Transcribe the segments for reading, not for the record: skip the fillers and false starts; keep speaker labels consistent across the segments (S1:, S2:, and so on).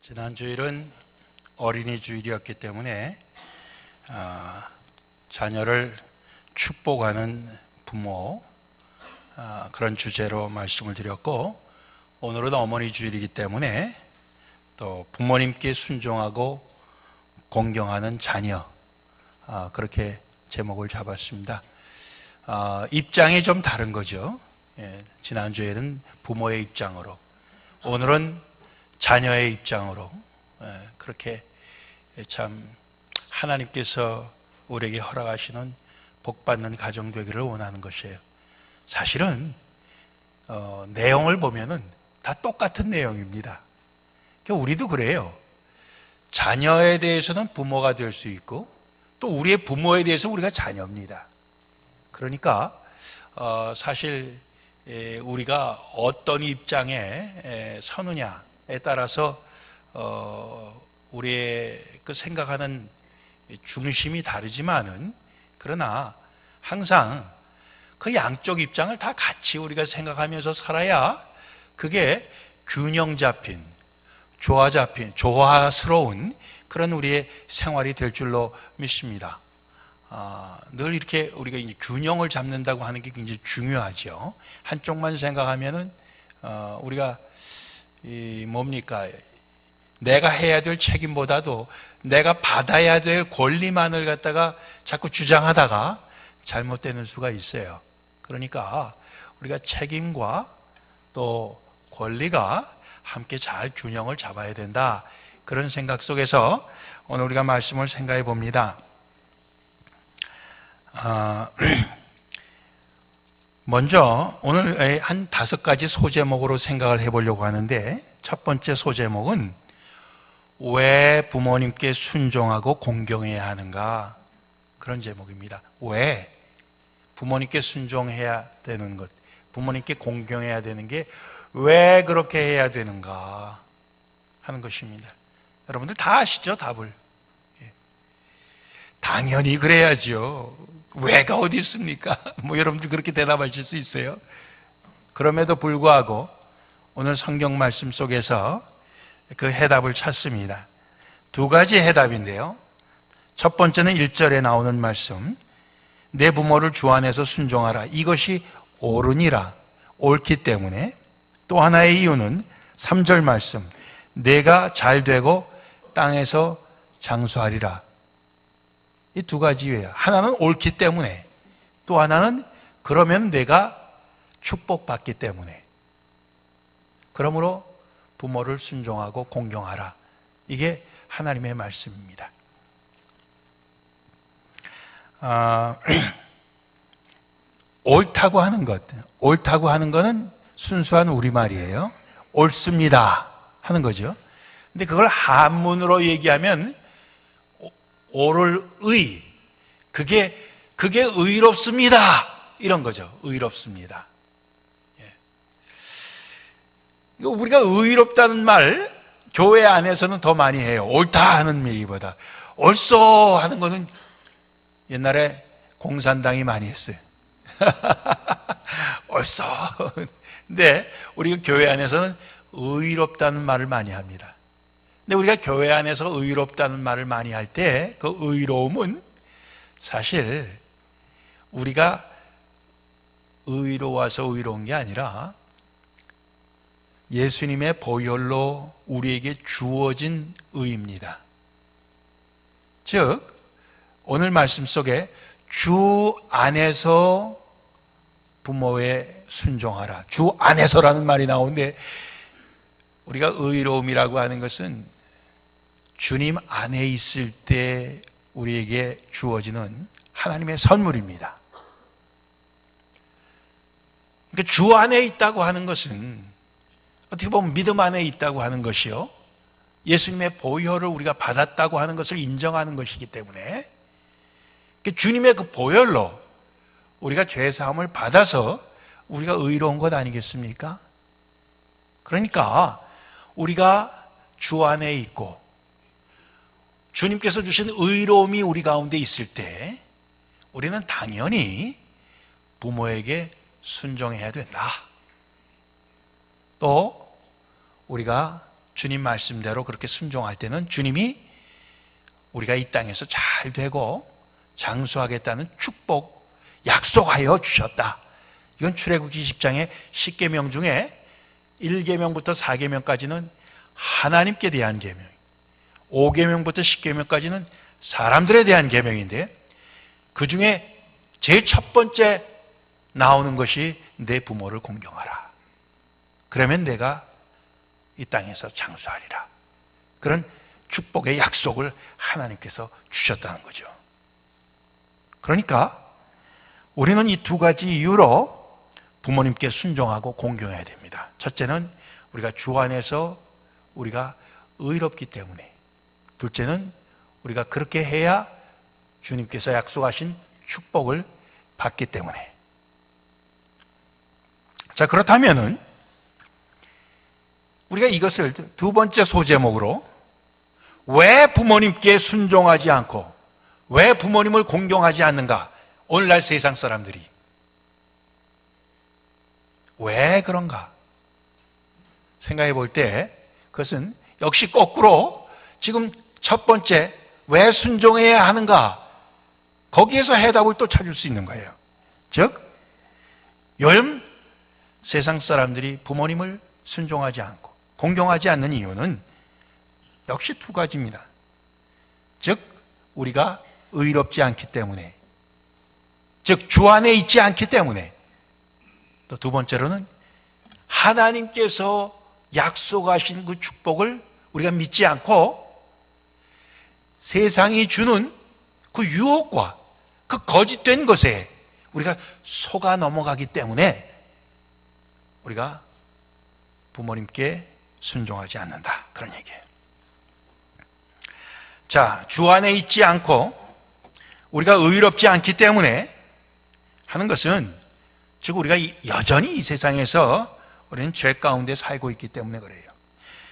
S1: 지난 주일은 어린이 주일이었기 때문에 자녀를 축복하는 부모 그런 주제로 말씀을 드렸고, 오늘은 어머니 주일이기 때문에 또 부모님께 순종하고 공경하는 자녀, 그렇게 제목을 잡았습니다. 입장이 좀 다른 거죠. 지난 주에는 부모의 입장으로, 오늘은 자녀의 입장으로, 그렇게 참 하나님께서 우리에게 허락하시는 복받는 가정 되기를 원하는 것이에요. 사실은 내용을 보면은 다 똑같은 내용입니다. 우리도 그래요. 자녀에 대해서는 부모가 될 수 있고, 또 우리의 부모에 대해서 우리가 자녀입니다. 그러니까 사실 우리가 어떤 입장에 서느냐에 따라서 우리의 그 생각하는 중심이 다르지만은, 그러나 항상 그 양쪽 입장을 다 같이 우리가 생각하면서 살아야 그게 균형 잡힌, 조화스러운 그런 우리의 생활이 될 줄로 믿습니다. 늘 이렇게 우리가 이제 균형을 잡는다고 하는 게 굉장히 중요하죠. 한쪽만 생각하면은 우리가 내가 해야 될 책임보다도 내가 받아야 될 권리만을 갖다가 자꾸 주장하다가 잘못되는 수가 있어요. 그러니까 우리가 책임과 또 권리가 함께 잘 균형을 잡아야 된다, 그런 생각 속에서 오늘 우리가 말씀을 생각해 봅니다. 먼저 오늘 한 5가지 소제목으로 생각을 해보려고 하는데, 첫 번째 소제목은 왜 부모님께 순종하고 공경해야 하는가, 그런 제목입니다. 왜 부모님께 순종해야 되는 것, 부모님께 공경해야 되는 게 왜 그렇게 해야 되는가 하는 것입니다. 여러분들 다 아시죠? 답을. 당연히 그래야죠. 왜가 어디 있습니까? 여러분들 그렇게 대답하실 수 있어요. 그럼에도 불구하고 오늘 성경 말씀 속에서 그 해답을 찾습니다. 2가지 해답인데요. 첫 번째는 1절에 나오는 말씀, 내 부모를 주 안에서 순종하라, 이것이 옳으니라, 옳기 때문에. 또 하나의 이유는 3절 말씀, 내가 잘 되고 땅에서 장수하리라. 이 2가지 이유예요. 하나는 옳기 때문에, 또 하나는 그러면 내가 축복받기 때문에. 그러므로 부모를 순종하고 공경하라, 이게 하나님의 말씀입니다. 옳다고 하는 것은 순수한 우리말이에요. 옳습니다 하는 거죠. 근데 그걸 한문으로 얘기하면 옳을 의, 그게 의롭습니다, 이런 거죠. 의롭습니다. 우리가 의롭다는 말 교회 안에서는 더 많이 해요. 옳다 하는 얘기보다. 옳소 하는 것은 옛날에 공산당이 많이 했어요. 옳소. 근데 우리가 교회 안에서는 의롭다는 말을 많이 합니다. 근데 우리가 교회 안에서 의롭다는 말을 많이 할 때 그 의로움은 사실 우리가 의로워서 의로운 게 아니라 예수님의 보혈로 우리에게 주어진 의입니다. 즉 오늘 말씀 속에 주 안에서 부모에 순종하라, 주 안에서라는 말이 나오는데, 우리가 의로움이라고 하는 것은 주님 안에 있을 때 우리에게 주어지는 하나님의 선물입니다. 그러니까 주 안에 있다고 하는 것은 어떻게 보면 믿음 안에 있다고 하는 것이요, 예수님의 보혈을 우리가 받았다고 하는 것을 인정하는 것이기 때문에, 주님의 그 보혈로 우리가 죄사함을 받아서 우리가 의로운 것 아니겠습니까? 그러니까 우리가 주 안에 있고 주님께서 주신 의로움이 우리 가운데 있을 때 우리는 당연히 부모에게 순종해야 된다. 또 우리가 주님 말씀대로 그렇게 순종할 때는 주님이 우리가 이 땅에서 잘 되고 장수하겠다는 축복 약속하여 주셨다. 이건 출애굽기 10장의 10계명 중에 1계명부터 4계명까지는 하나님께 대한 계명, 5계명부터 10계명까지는 사람들에 대한 계명인데, 그 중에 제일 첫 번째 나오는 것이 내 부모를 공경하라. 그러면 내가 이 땅에서 장수하리라. 그런 축복의 약속을 하나님께서 주셨다는 거죠. 그러니까 우리는 이 두 가지 이유로 부모님께 순종하고 공경해야 됩니다. 첫째는 우리가 주 안에서 우리가 의롭기 때문에, 둘째는 우리가 그렇게 해야 주님께서 약속하신 축복을 받기 때문에. 자, 그렇다면은 우리가 이것을 두 번째 소제목으로 왜 부모님께 순종하지 않고 왜 부모님을 공경하지 않는가? 오늘날 세상 사람들이 왜 그런가? 생각해 볼 때 그것은 역시 거꾸로 지금 첫 번째 왜 순종해야 하는가? 거기에서 해답을 또 찾을 수 있는 거예요. 즉, 요즘 세상 사람들이 부모님을 순종하지 않고 공경하지 않는 이유는 역시 두 가지입니다. 즉, 우리가 의롭지 않기 때문에, 즉 주 안에 있지 않기 때문에, 또 두 번째로는 하나님께서 약속하신 그 축복을 우리가 믿지 않고 세상이 주는 그 유혹과 그 거짓된 것에 우리가 속아 넘어가기 때문에 우리가 부모님께 순종하지 않는다, 그런 얘기예요. 자, 주 안에 있지 않고 우리가 의롭지 않기 때문에 하는 것은, 즉 우리가 여전히 이 세상에서 우리는 죄 가운데 살고 있기 때문에 그래요.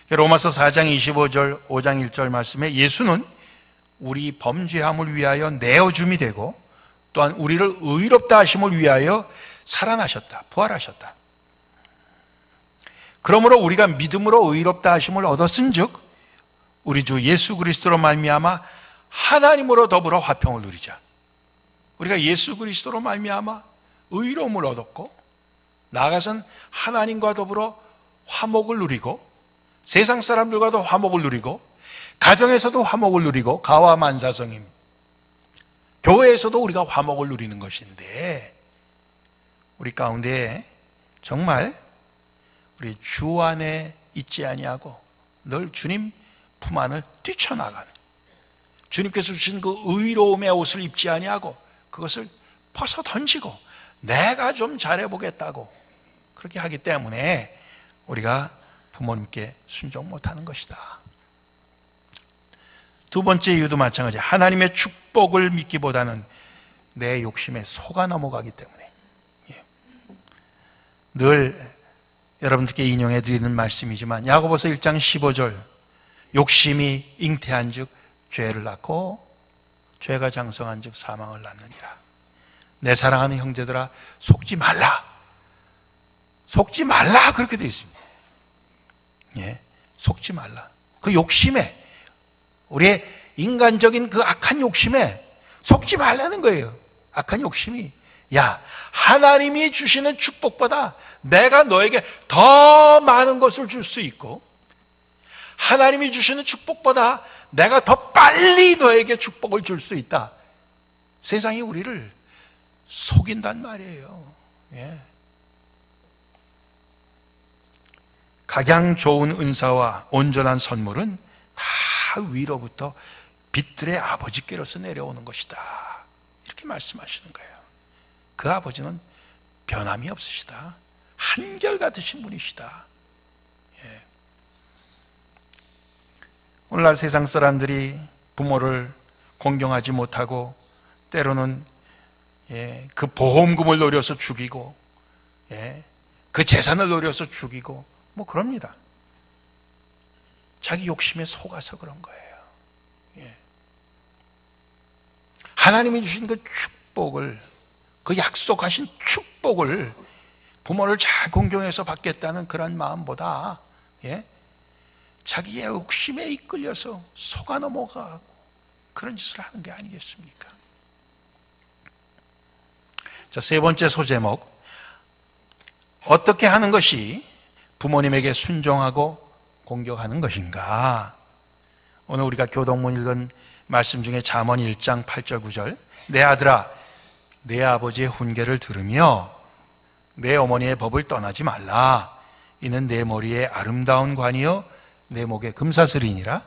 S1: 로마서 4장 25절 5장 1절 말씀에 예수는 우리 범죄함을 위하여 내어줌이 되고 또한 우리를 의롭다 하심을 위하여 살아나셨다, 부활하셨다. 그러므로 우리가 믿음으로 의롭다 하심을 얻었은즉 우리 주 예수 그리스도로 말미암아 하나님으로 더불어 화평을 누리자. 우리가 예수 그리스도로 말미암아 의로움을 얻었고 나아가선 하나님과 더불어 화목을 누리고 세상 사람들과도 화목을 누리고 가정에서도 화목을 누리고 가와만사성임, 교회에서도 우리가 화목을 누리는 것인데, 우리 가운데 정말 우리 주 안에 있지 아니하고 늘 주님 품 안을 뛰쳐나가는, 주님께서 주신 그 의로움의 옷을 입지 아니하고 그것을 벗어 던지고 내가 좀 잘해보겠다고 그렇게 하기 때문에 우리가 부모님께 순종 못하는 것이다. 두 번째 이유도 마찬가지. 하나님의 축복을 믿기보다는 내 욕심에 속아 넘어가기 때문에. 늘 여러분들께 인용해 드리는 말씀이지만 야고보서 1장 15절, 욕심이 잉태한 즉 죄를 낳고 죄가 장성한 즉 사망을 낳느니라. 내 사랑하는 형제들아, 속지 말라, 속지 말라, 그렇게 되어 있습니다. 예, 속지 말라. 그 욕심에, 우리의 인간적인 그 악한 욕심에 속지 말라는 거예요. 악한 욕심이, 야, 하나님이 주시는 축복보다 내가 너에게 더 많은 것을 줄 수 있고, 하나님이 주시는 축복보다 내가 더 빨리 너에게 축복을 줄 수 있다. 세상이 우리를 속인단 말이에요. 예. 각양 좋은 은사와 온전한 선물은 다 위로부터 빛들의 아버지께로서 내려오는 것이다, 이렇게 말씀하시는 거예요. 그 아버지는 변함이 없으시다, 한결같으신 분이시다. 예. 오늘날 세상 사람들이 부모를 공경하지 못하고 때로는 그 보험금을 노려서 죽이고 그 재산을 노려서 죽이고 뭐 그럽니다. 자기 욕심에 속아서 그런 거예요. 하나님이 주신 그 축복을, 그 약속하신 축복을 부모를 잘 공경해서 받겠다는 그런 마음보다 자기의 욕심에 이끌려서 속아 넘어가고 그런 짓을 하는 게 아니겠습니까? 자, 세 번째 소제목, 어떻게 하는 것이 부모님에게 순종하고 공경하는 것인가? 오늘 우리가 교동문 읽은 말씀 중에 잠언 1장 8절 9절, 내 아들아 내 아버지의 훈계를 들으며 내 어머니의 법을 떠나지 말라. 이는 내 머리에 아름다운 관이요 내 목에 금사슬이니라.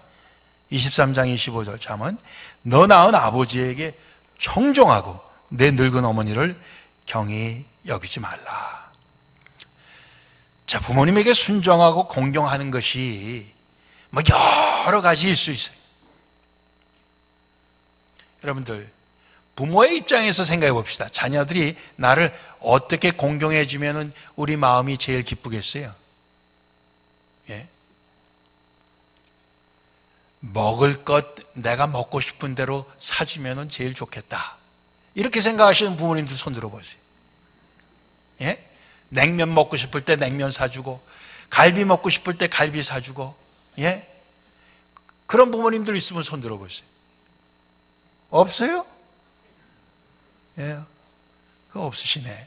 S1: 23장 25절 잠언, 너 낳은 아버지에게 청종하고 내 늙은 어머니를 경히 여기지 말라. 자, 부모님에게 순종하고 공경하는 것이 뭐 여러 가지일 수 있어요. 여러분들, 부모의 입장에서 생각해 봅시다. 자녀들이 나를 어떻게 공경해 주면 우리 마음이 제일 기쁘겠어요? 예? 먹을 것 내가 먹고 싶은 대로 사주면 제일 좋겠다. 이렇게 생각하시는 부모님들 손 들어보세요. 예? 냉면 먹고 싶을 때 냉면 사주고, 갈비 먹고 싶을 때 갈비 사주고, 예? 그런 부모님들 있으면 손 들어보세요. 없어요? 예, 그거 없으시네.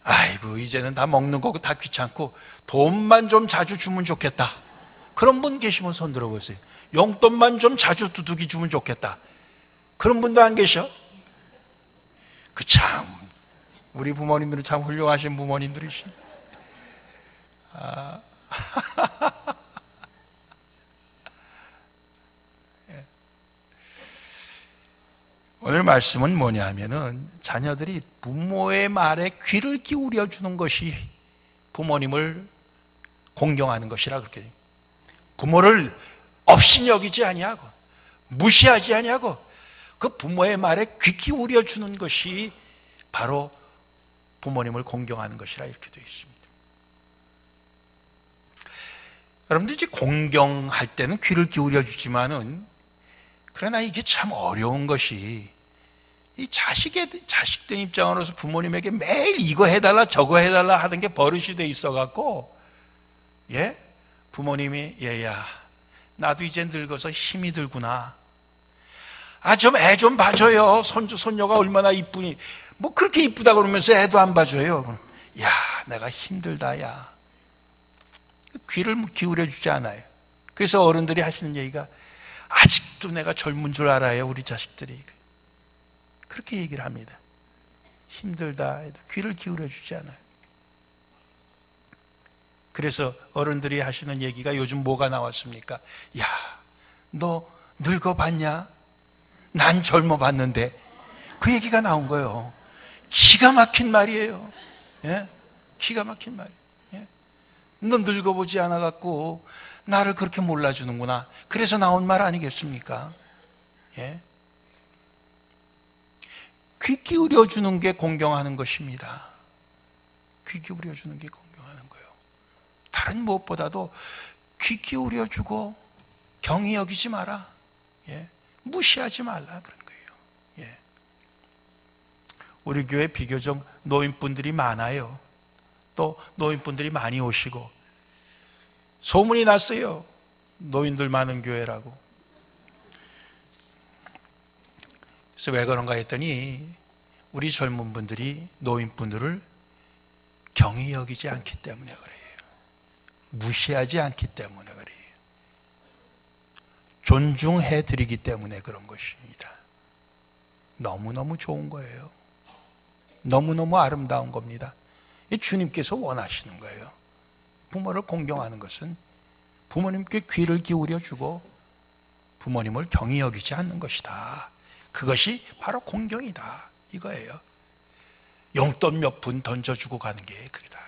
S1: 아이고, 이제는 다 먹는 거고 다 귀찮고 돈만 좀 자주 주면 좋겠다. 그런 분 계시면 손 들어보세요. 용돈만 좀 자주 두둑이 주면 좋겠다. 그런 분도 안 계셔? 그 참, 우리 부모님들은 참 훌륭하신 부모님들이시. 오늘 말씀은 뭐냐 하면은 자녀들이 부모의 말에 귀를 기울여 주는 것이 부모님을 공경하는 것이라 그렇게. 부모를 없이 여기지 아니하고 무시하지 아니하고 그 부모의 말에 귀 기울여 주는 것이 바로 부모님을 공경하는 것이라 이렇게 되어 있습니다. 여러분들 이제 공경할 때는 귀를 기울여 주지만은, 그러나 이게 참 어려운 것이 이 자식된 입장으로서 부모님에게 매일 이거 해달라 저거 해달라 하는 게 버릇이 돼 있어갖고, 예? 부모님이 얘야 나도 이제 늙어서 힘이 들구나. 좀 애 좀 봐줘요. 손주 손녀가 얼마나 이쁘니. 뭐 그렇게 이쁘다 그러면서 애도 안 봐줘요. 야, 내가 힘들다 야. 귀를 기울여 주지 않아요. 그래서 어른들이 하시는 얘기가, 아직도 내가 젊은 줄 알아요 우리 자식들이. 그렇게 얘기를 합니다. 힘들다 해도 귀를 기울여 주지 않아요. 그래서 어른들이 하시는 얘기가 요즘 뭐가 나왔습니까? 야, 너 늙어봤냐? 난 젊어봤는데. 그 얘기가 나온 거예요. 기가 막힌 말이에요. 예? 기가 막힌 말이에요. 예? 너 늙어보지 않아갖고 나를 그렇게 몰라주는구나. 그래서 나온 말 아니겠습니까? 예? 귀 기울여 주는 게 공경하는 것입니다. 귀 기울여 주는 게 공경하는 거예요. 다른 무엇보다도 귀 기울여 주고 경히 여기지 마라. 예? 무시하지 말라 그런 거예요. 예. 우리 교회 비교적 노인분들이 많아요. 또 노인분들이 많이 오시고 소문이 났어요. 노인들 많은 교회라고. 그래서 왜 그런가 했더니 우리 젊은 분들이 노인분들을 경히 여기지 않기 때문에 그래요. 무시하지 않기 때문에 그래요. 존중해 드리기 때문에 그런 것입니다. 너무너무 좋은 거예요. 너무너무 아름다운 겁니다. 주님께서 원하시는 거예요. 부모를 공경하는 것은 부모님께 귀를 기울여 주고 부모님을 경히 여기지 않는 것이다. 그것이 바로 공경이다 이거예요. 용돈 몇 푼 던져주고 가는 게 그게다.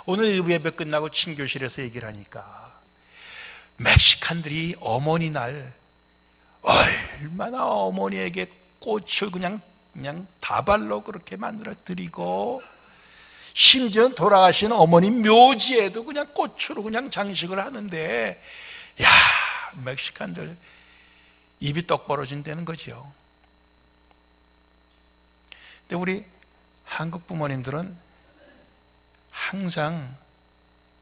S1: 오늘 예배 끝나고 친교실에서 얘기를 하니까 멕시칸들이 어머니 날 얼마나 어머니에게 꽃을 그냥 다발로 그렇게 만들어 드리고, 심지어 돌아가신 어머니 묘지에도 그냥 꽃으로 그냥 장식을 하는데, 야, 멕시칸들 입이 떡 벌어진다는 거죠. 근데 우리 한국 부모님들은 항상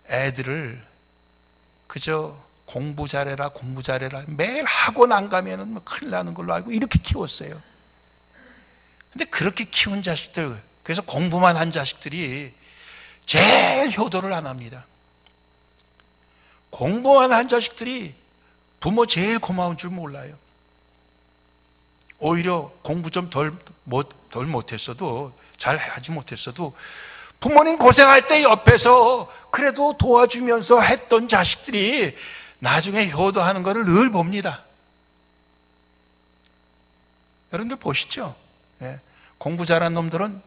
S1: 애들을 그저 공부 잘해라 공부 잘해라 매일 학원 안 가면은 뭐 큰일 나는 걸로 알고 이렇게 키웠어요. 근데 그렇게 키운 자식들, 그래서 공부만 한 자식들이 제일 효도를 안 합니다. 공부만 한 자식들이 부모 제일 고마운 줄 몰라요. 오히려 공부 좀 덜 못했어도, 잘 하지 못했어도 부모님 고생할 때 옆에서 그래도 도와주면서 했던 자식들이 나중에 효도하는 것을 늘 봅니다. 여러분들 보시죠. 예. 공부 잘한 놈들은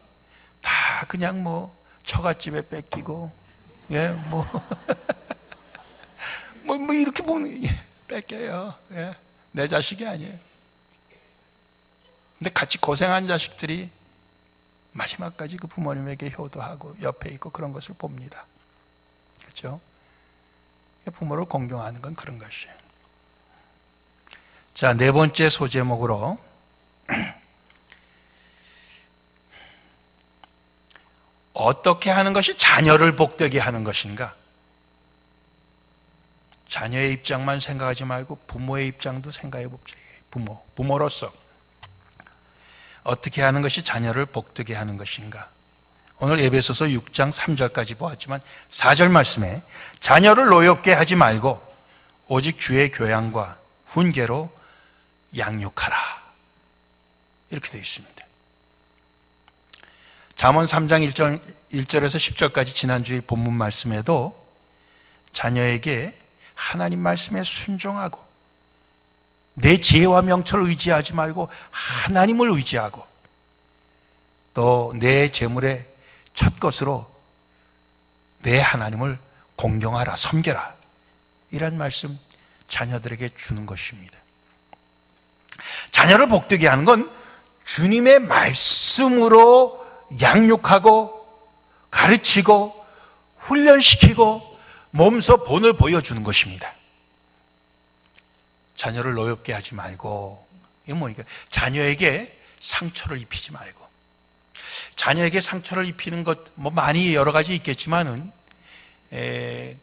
S1: 다 그냥 뭐 처갓집에 뺏기고, 예, 뭐 이렇게 보면 뺏겨요. 예. 내 자식이 아니에요. 근데 같이 고생한 자식들이 마지막까지 그 부모님에게 효도하고 옆에 있고 그런 것을 봅니다. 그렇죠? 부모를 공경하는 건 그런 것이에요. 자, 네 번째 소제목으로 어떻게 하는 것이 자녀를 복되게 하는 것인가? 자녀의 입장만 생각하지 말고 부모의 입장도 생각해 봅시다. 부모로서 어떻게 하는 것이 자녀를 복되게 하는 것인가? 오늘 에베소서 6장 3절까지 보았지만 4절 말씀에 자녀를 노엽게 하지 말고 오직 주의 교양과 훈계로 양육하라, 이렇게 되어 있습니다. 잠언 3장 1절에서 10절까지 지난주의 본문 말씀에도 자녀에게 하나님 말씀에 순종하고 내 지혜와 명철을 의지하지 말고 하나님을 의지하고 또 내 재물의 첫 것으로 내 하나님을 공경하라, 섬겨라, 이런 말씀 자녀들에게 주는 것입니다. 자녀를 복되게 하는 건 주님의 말씀으로 양육하고 가르치고 훈련시키고 몸소 본을 보여주는 것입니다. 자녀를 노엽게 하지 말고, 이게 뭐니까 자녀에게 상처를 입히지 말고. 자녀에게 상처를 입히는 것 뭐 많이 여러 가지 있겠지만은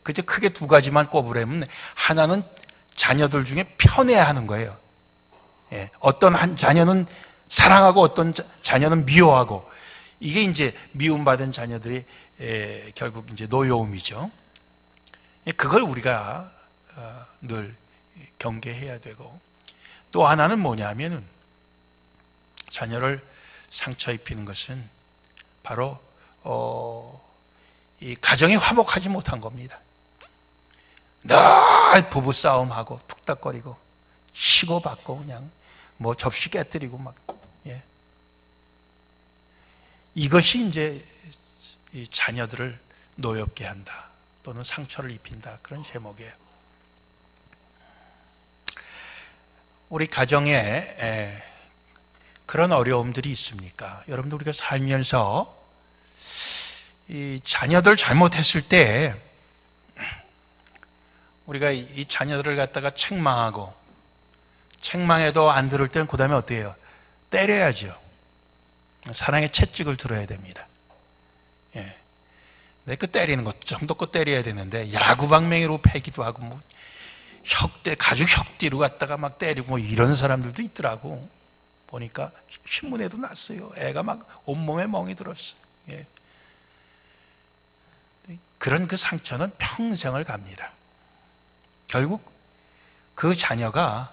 S1: 그저 크게 두 가지만 꼽으려면, 하나는 자녀들 중에 편애하는 거예요. 어떤 한 자녀는 사랑하고 어떤 자녀는 미워하고, 이게 이제 미움받은 자녀들이 결국 이제 노여움이죠. 그걸 우리가 늘 경계해야 되고, 또 하나는 뭐냐면은 자녀를 상처 입히는 것은 바로 이 가정이 화목하지 못한 겁니다. 늘 부부 싸움하고 툭닥거리고 치고받고 그냥 뭐 접시 깨뜨리고 막, 예. 이것이 이제 이 자녀들을 노엽게 한다 또는 상처를 입힌다, 그런 제목이에요. 우리 가정에 그런 어려움들이 있습니까? 여러분들, 우리가 살면서 이 자녀들 잘못했을 때 우리가 이 자녀들을 갖다가 책망하고, 책망해도 안 들을 때는 그 다음에 어떻게 해요? 때려야죠. 사랑의 채찍을 들어야 됩니다. 예. 근데 그 때리는 것 정도껏 때려야 되는데 야구방망이로 패기도 하고 뭐 가죽 혁띠로 갖다가 막 때리고 뭐 이런 사람들도 있더라고. 보니까 신문에도 났어요. 애가 막 온몸에 멍이 들었어. 예. 그런 그 상처는 평생을 갑니다. 결국 그 자녀가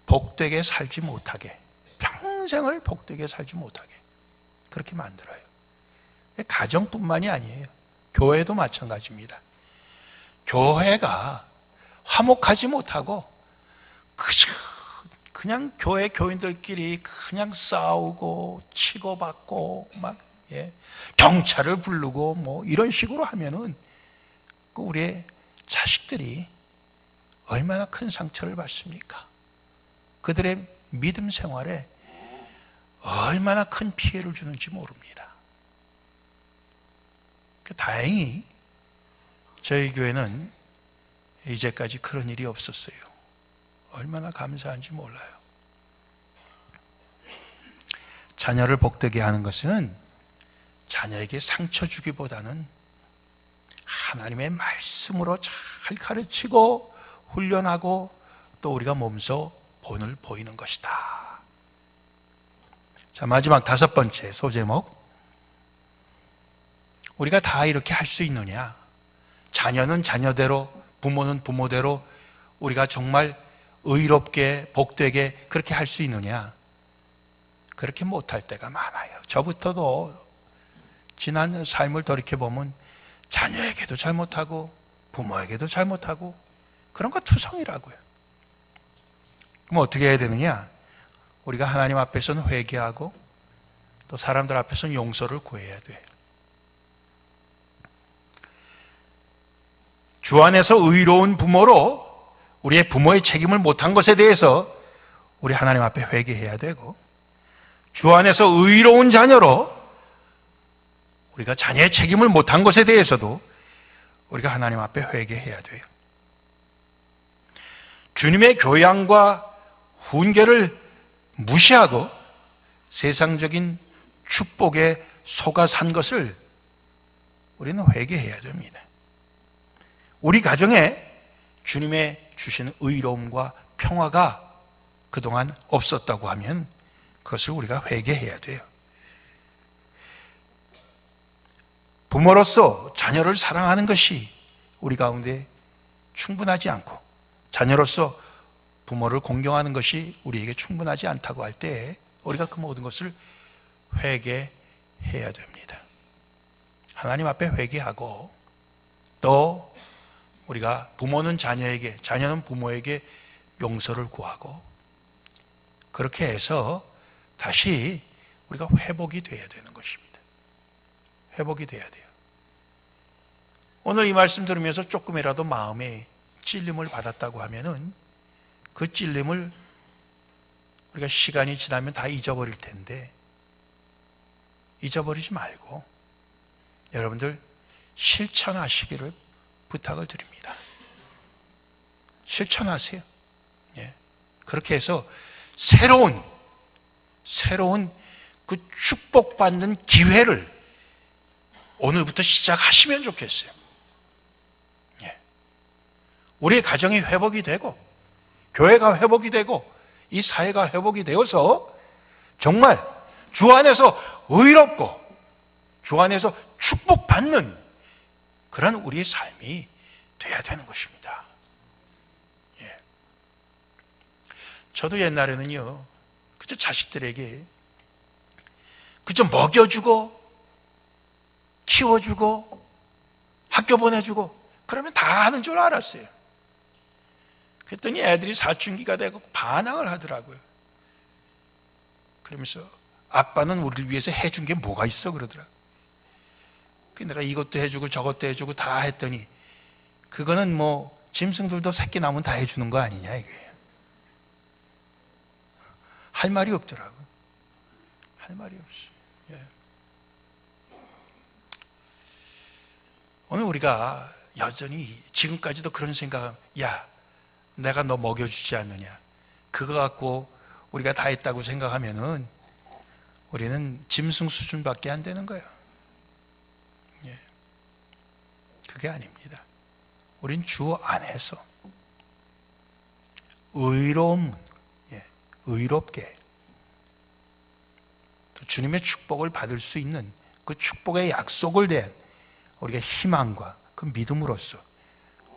S1: 복되게 살지 못하게, 평생을 복되게 살지 못하게 그렇게 만들어요. 가정뿐만이 아니에요. 교회도 마찬가지입니다. 교회가 화목하지 못하고 그냥 교회 교인들끼리 그냥 싸우고 치고받고 막, 예, 경찰을 부르고 뭐 이런 식으로 하면은 우리의 자식들이 얼마나 큰 상처를 받습니까? 그들의 믿음 생활에 얼마나 큰 피해를 주는지 모릅니다. 다행히 저희 교회는 이제까지 그런 일이 없었어요. 얼마나 감사한지 몰라요. 자녀를 복되게 하는 것은 자녀에게 상처 주기보다는 하나님의 말씀으로 잘 가르치고 훈련하고 또 우리가 몸소 본을 보이는 것이다. 자, 마지막 5번째 소제목. 우리가 다 이렇게 할 수 있느냐? 자녀는 자녀대로, 부모는 부모대로 우리가 정말 의롭게 복되게 그렇게 할 수 있느냐? 그렇게 못할 때가 많아요. 저부터도 지난 삶을 돌이켜보면 자녀에게도 잘못하고 부모에게도 잘못하고 그런 거 투성이라고요. 그럼 어떻게 해야 되느냐? 우리가 하나님 앞에서는 회개하고 또 사람들 앞에서는 용서를 구해야 돼요. 주 안에서 의로운 부모로 우리의 부모의 책임을 못한 것에 대해서 우리 하나님 앞에 회개해야 되고, 주 안에서 의로운 자녀로 우리가 자녀의 책임을 못한 것에 대해서도 우리가 하나님 앞에 회개해야 돼요. 주님의 교양과 훈계를 무시하고 세상적인 축복에 속아 산 것을 우리는 회개해야 됩니다. 우리 가정에 주님의 주시는 의로움과 평화가 그동안 없었다고 하면 그것을 우리가 회개해야 돼요. 부모로서 자녀를 사랑하는 것이 우리 가운데 충분하지 않고, 자녀로서 부모를 공경하는 것이 우리에게 충분하지 않다고 할 때 우리가 그 모든 것을 회개해야 됩니다. 하나님 앞에 회개하고, 또 우리가 부모는 자녀에게, 자녀는 부모에게 용서를 구하고, 그렇게 해서 다시 우리가 회복이 돼야 되는 것입니다. 회복이 돼야 돼요. 오늘 이 말씀 들으면서 조금이라도 마음에 찔림을 받았다고 하면은 그 찔림을 우리가 시간이 지나면 다 잊어버릴 텐데, 잊어버리지 말고 여러분들 실천하시기를 부탁을 드립니다. 실천하세요. 예. 그렇게 해서 새로운 그 축복받는 기회를 오늘부터 시작하시면 좋겠어요. 예. 우리의 가정이 회복이 되고, 교회가 회복이 되고, 이 사회가 회복이 되어서 정말 주 안에서 의롭고 주 안에서 축복받는 그런 우리의 삶이 돼야 되는 것입니다. 예. 저도 옛날에는요, 그저 자식들에게 그저 먹여주고 키워주고 학교 보내주고 그러면 다 하는 줄 알았어요. 그랬더니 애들이 사춘기가 되고 반항을 하더라고요. 그러면서 아빠는 우리를 위해서 해준 게 뭐가 있어 그러더라. 내가 이것도 해주고 저것도 해주고 다 했더니 그거는 뭐 짐승들도 새끼 낳으면 다 해주는 거 아니냐 이거예요. 할 말이 없더라고. 할 말이 없어. 예. 오늘 우리가 여전히 지금까지도 그런 생각하면, 야, 내가 너 먹여주지 않느냐, 그거 갖고 우리가 다 했다고 생각하면은 우리는 짐승 수준밖에 안 되는 거예요. 예. 그게 아닙니다. 우린 주 안에서 의로움, 의롭게 또 주님의 축복을 받을 수 있는 그 축복의 약속을 대한 우리가 희망과 그 믿음으로써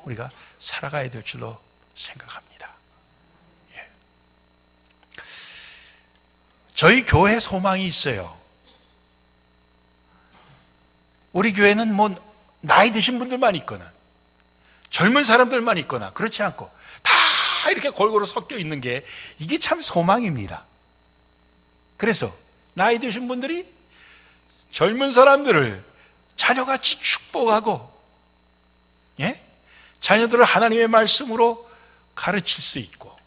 S1: 우리가 살아가야 될 줄로 생각합니다. 예. 저희 교회 소망이 있어요. 우리 교회는 뭐 나이 드신 분들만 있거나 젊은 사람들만 있거나 그렇지 않고 다 이렇게 골고루 섞여 있는 게 이게 참 소망입니다. 그래서 나이 드신 분들이 젊은 사람들을 자녀같이 축복하고, 예? 자녀들을 하나님의 말씀으로 가르칠 수 있고,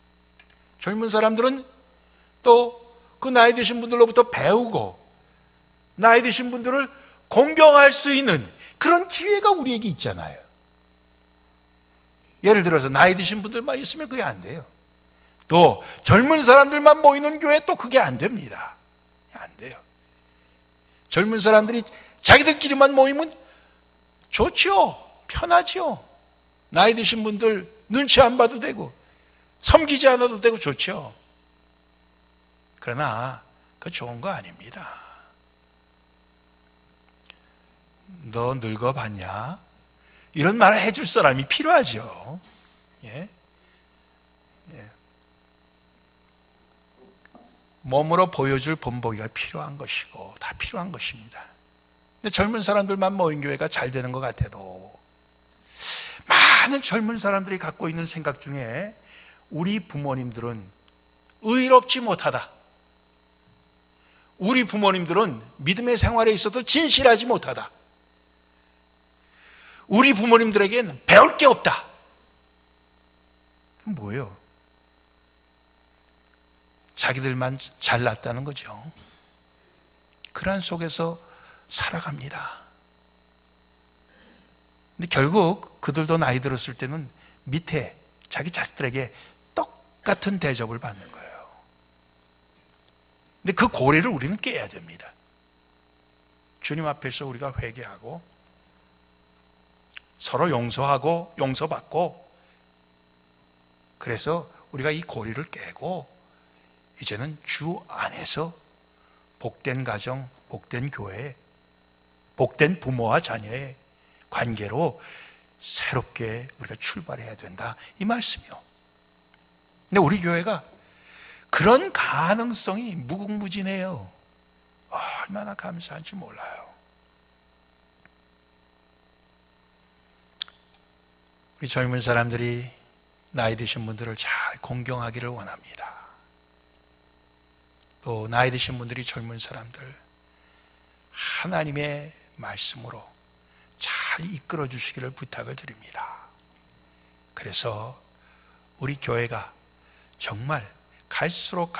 S1: 젊은 사람들은 또 그 나이 드신 분들로부터 배우고 나이 드신 분들을 공경할 수 있는 그런 기회가 우리에게 있잖아요. 예를 들어서 나이 드신 분들만 있으면 그게 안 돼요. 또 젊은 사람들만 모이는 교회 또 그게 안 됩니다. 안 돼요. 젊은 사람들이 자기들끼리만 모이면 좋죠. 편하죠. 나이 드신 분들 눈치 안 봐도 되고 섬기지 않아도 되고 좋죠. 그러나 그거 좋은 거 아닙니다. 너 늙어봤냐? 이런 말을 해줄 사람이 필요하죠. 예? 예. 몸으로 보여줄 본보기가 필요한 것이고 다 필요한 것입니다. 근데 젊은 사람들만 모인 교회가 잘 되는 것 같아도 많은 젊은 사람들이 갖고 있는 생각 중에 우리 부모님들은 의롭지 못하다. 우리 부모님들은 믿음의 생활에 있어도 진실하지 못하다. 우리 부모님들에겐 배울 게 없다. 그럼 뭐예요? 자기들만 잘났다는 거죠. 그러한 속에서 살아갑니다. 근데 결국 그들도 나이 들었을 때는 밑에 자기 자식들에게 똑같은 대접을 받는 거예요. 근데 그 고리를 우리는 깨야 됩니다. 주님 앞에서 우리가 회개하고 서로 용서하고 용서받고, 그래서 우리가 이 고리를 깨고 이제는 주 안에서 복된 가정, 복된 교회, 복된 부모와 자녀의 관계로 새롭게 우리가 출발해야 된다, 이 말씀이요. 근데 우리 교회가 그런 가능성이 무궁무진해요. 얼마나 감사한지 몰라요. 우리 젊은 사람들이 나이 드신 분들을 잘 공경하기를 원합니다. 또 나이 드신 분들이 젊은 사람들 하나님의 말씀으로 잘 이끌어 주시기를 부탁을 드립니다. 그래서 우리 교회가 정말 갈수록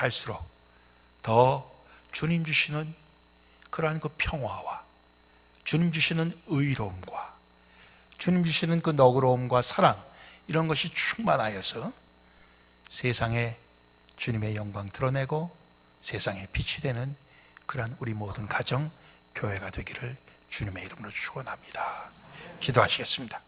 S1: 더 주님 주시는 그러한 그 평화와 주님 주시는 의로움과 주님 주시는 그 너그러움과 사랑, 이런 것이 충만하여서 세상에 주님의 영광 드러내고 세상에 빛이 되는 그러한 우리 모든 가정, 교회가 되기를 주님의 이름으로 축원합니다. 기도하시겠습니다.